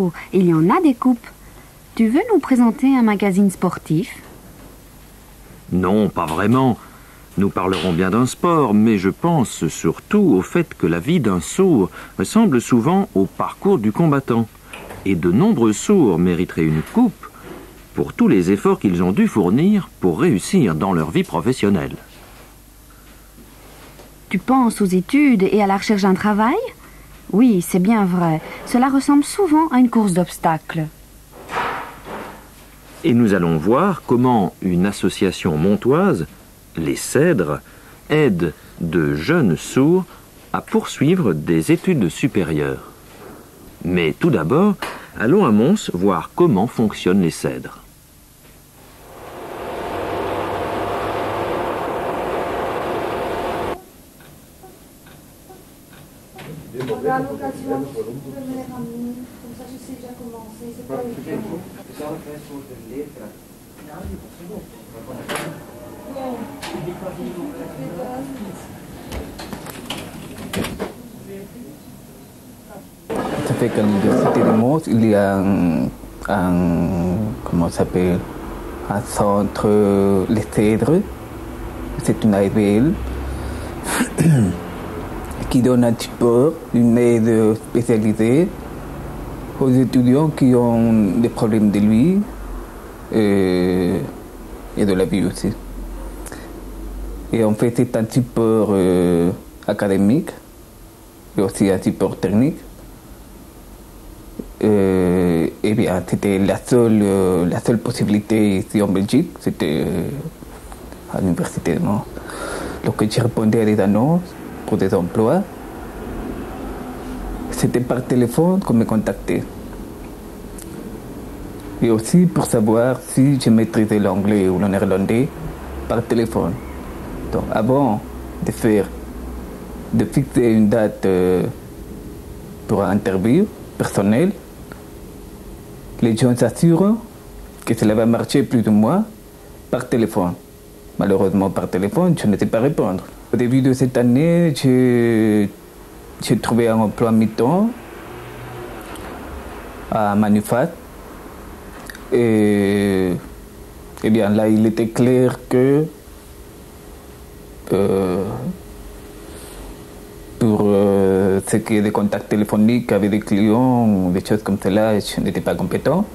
Oh, il y en a des coupes. Tu veux nous présenter un magazine sportif? Non, pas vraiment. Nous parlerons bien d'un sport, mais je pense surtout au fait que la vie d'un sourd ressemble souvent au parcours du combattant. Et de nombreux sourds mériteraient une coupe pour tous les efforts qu'ils ont dû fournir pour réussir dans leur vie professionnelle. Tu penses aux études et à la recherche d'un travail? Oui, c'est bien vrai. Cela ressemble souvent à une course d'obstacles. Et nous allons voir comment une association montoise, les Cèdres, aide de jeunes sourds à poursuivre des études supérieures. Mais tout d'abord, allons à Mons voir comment fonctionnent les Cèdres. Ça fait qu'à l'université de Mons, il y a comment ça s'appelle, un centre, les Cèdres. C'est une ASBL qui donne un support, une aide spécialisée aux étudiants qui ont des problèmes de lui et de la vie aussi. Et en fait, c'est un support académique et aussi un support technique. Et bien, c'était la seule possibilité ici en Belgique, c'était à l'université de Mons. Donc, j'ai répondu à des annonces pour des emplois. C'était par téléphone qu'on me contactait. Et aussi pour savoir si je maîtrisais l'anglais ou le néerlandais par téléphone. Donc, avant de fixer une date pour une interview personnelle, les gens s'assurent que cela va marcher plus ou moins par téléphone. Malheureusement, par téléphone, je ne sais pas répondre. Au début de cette année, j'ai trouvé un emploi mi-temps à Manufat. Et bien là, il était clair que pour ce qui est des contacts téléphoniques avec des clients ou des choses comme cela, je n'étais pas compétent.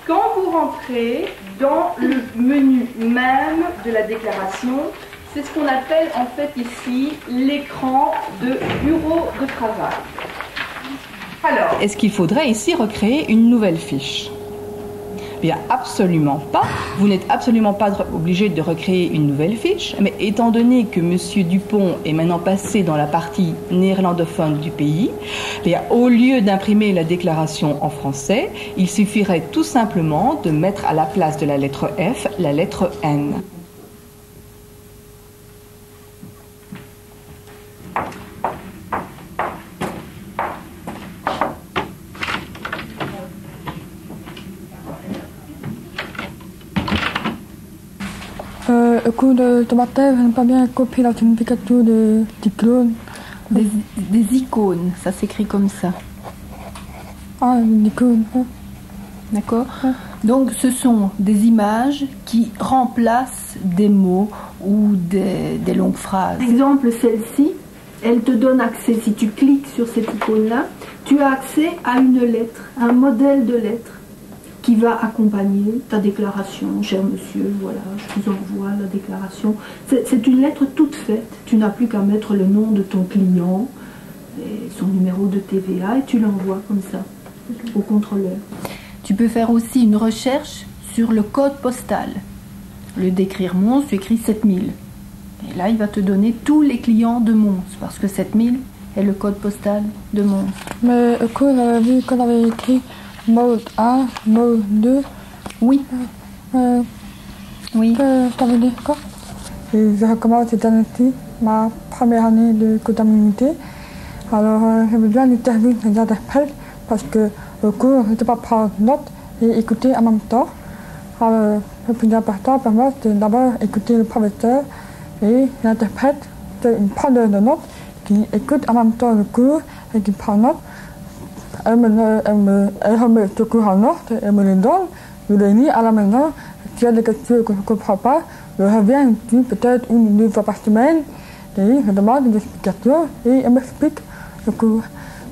Quand vous rentrez dans le menu même de la déclaration, c'est ce qu'on appelle en fait ici l'écran de bureau de travail. Alors, est-ce qu'il faudrait ici recréer une nouvelle fiche? Bien, absolument pas. Vous n'êtes absolument pas obligé de recréer une nouvelle fiche, mais étant donné que M. Dupont est maintenant passé dans la partie néerlandophone du pays, bien, au lieu d'imprimer la déclaration en français, il suffirait tout simplement de mettre à la place de la lettre F la lettre N. Écoute, ce matin, je n'ai pas bien compris la signification de diplôme. Des icônes, ça s'écrit comme ça. Ah, une icône. D'accord. Donc ce sont des images qui remplacent des mots ou des longues phrases. Par exemple, celle-ci, elle te donne accès, si tu cliques sur cette icône-là, tu as accès à une lettre, un modèle de lettre qui va accompagner ta déclaration. Cher monsieur, voilà, je vous envoie la déclaration. C'est une lettre toute faite. Tu n'as plus qu'à mettre le nom de ton client et son numéro de TVA et tu l'envoies comme ça au contrôleur. Tu peux faire aussi une recherche sur le code postal. Au lieu d'écrire Mons, tu écris 7000. Et là, il va te donner tous les clients de Mons, parce que 7000 est le code postal de Mons. Mais écoute, j'avais vu qu'on avait écrit mode 1, mode 2. Oui. Oui. Ça veut dire quoi? Je recommence cette année-ci, ma première année de comptabilité. Alors, j'ai besoin d'interview des interprètes parce que au cours, je ne peux pas prendre note et écouter en même temps. Alors, le plus important pour moi, c'est d'abord écouter le professeur Et l'interprète, c'est une preneuse de notes qui écoute en même temps le cours et qui prend note. Elle remet ce cours en note, elle me le donne, je le lis à la maison. S'il y a des questions que je ne comprends pas, je reviens ici peut-être 1 ou 2 fois par semaine et je demande des explications et elle m'explique le cours.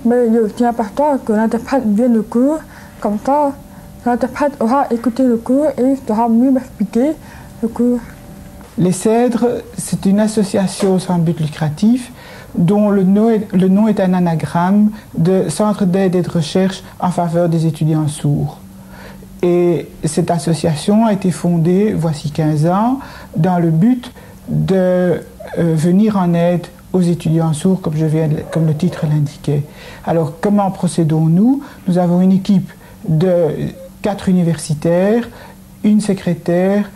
Mais il est aussi important que l'interprète vienne au cours, comme ça l'interprète aura écouté le cours et saura mieux m'expliquer le cours. Les Cèdres, c'est une association sans but lucratif dont le nom est un anagramme de Centre d'aide et de recherche en faveur des étudiants sourds. Et cette association a été fondée, voici 15 ans, dans le but de venir en aide aux étudiants sourds, comme le titre l'indiquait. Alors, comment procédons-nous? Nous avons une équipe de 4 universitaires, une secrétaire,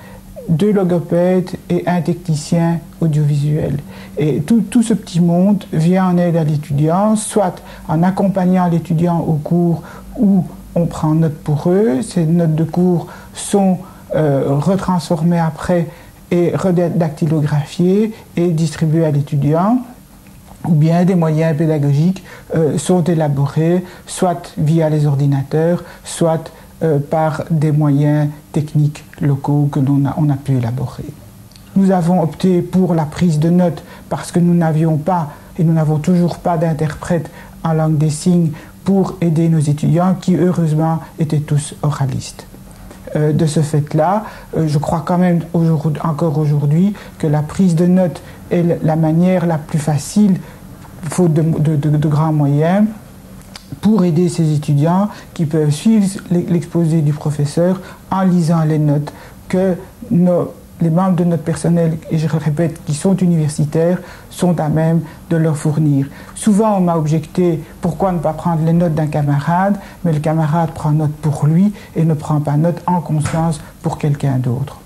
2 logopèdes et un technicien audiovisuel. Et tout ce petit monde vient en aide à l'étudiant, soit en accompagnant l'étudiant au cours où on prend note pour eux. Ces notes de cours sont retransformées après et redactylographiées et distribuées à l'étudiant, ou bien des moyens pédagogiques sont élaborés, soit via les ordinateurs, soit par des moyens techniques locaux que l'on a pu élaborer. Nous avons opté pour la prise de notes parce que nous n'avions pas, et nous n'avons toujours pas d'interprète en langue des signes pour aider nos étudiants qui, heureusement, étaient tous oralistes. De ce fait-là, je crois quand même encore aujourd'hui que la prise de notes est la manière la plus facile, faute de grands moyens, pour aider ces étudiants qui peuvent suivre l'exposé du professeur en lisant les notes que les membres de notre personnel, et je le répète, qui sont universitaires, sont à même de leur fournir. Souvent, on m'a objecté pourquoi ne pas prendre les notes d'un camarade, mais le camarade prend note pour lui et ne prend pas note en conscience pour quelqu'un d'autre.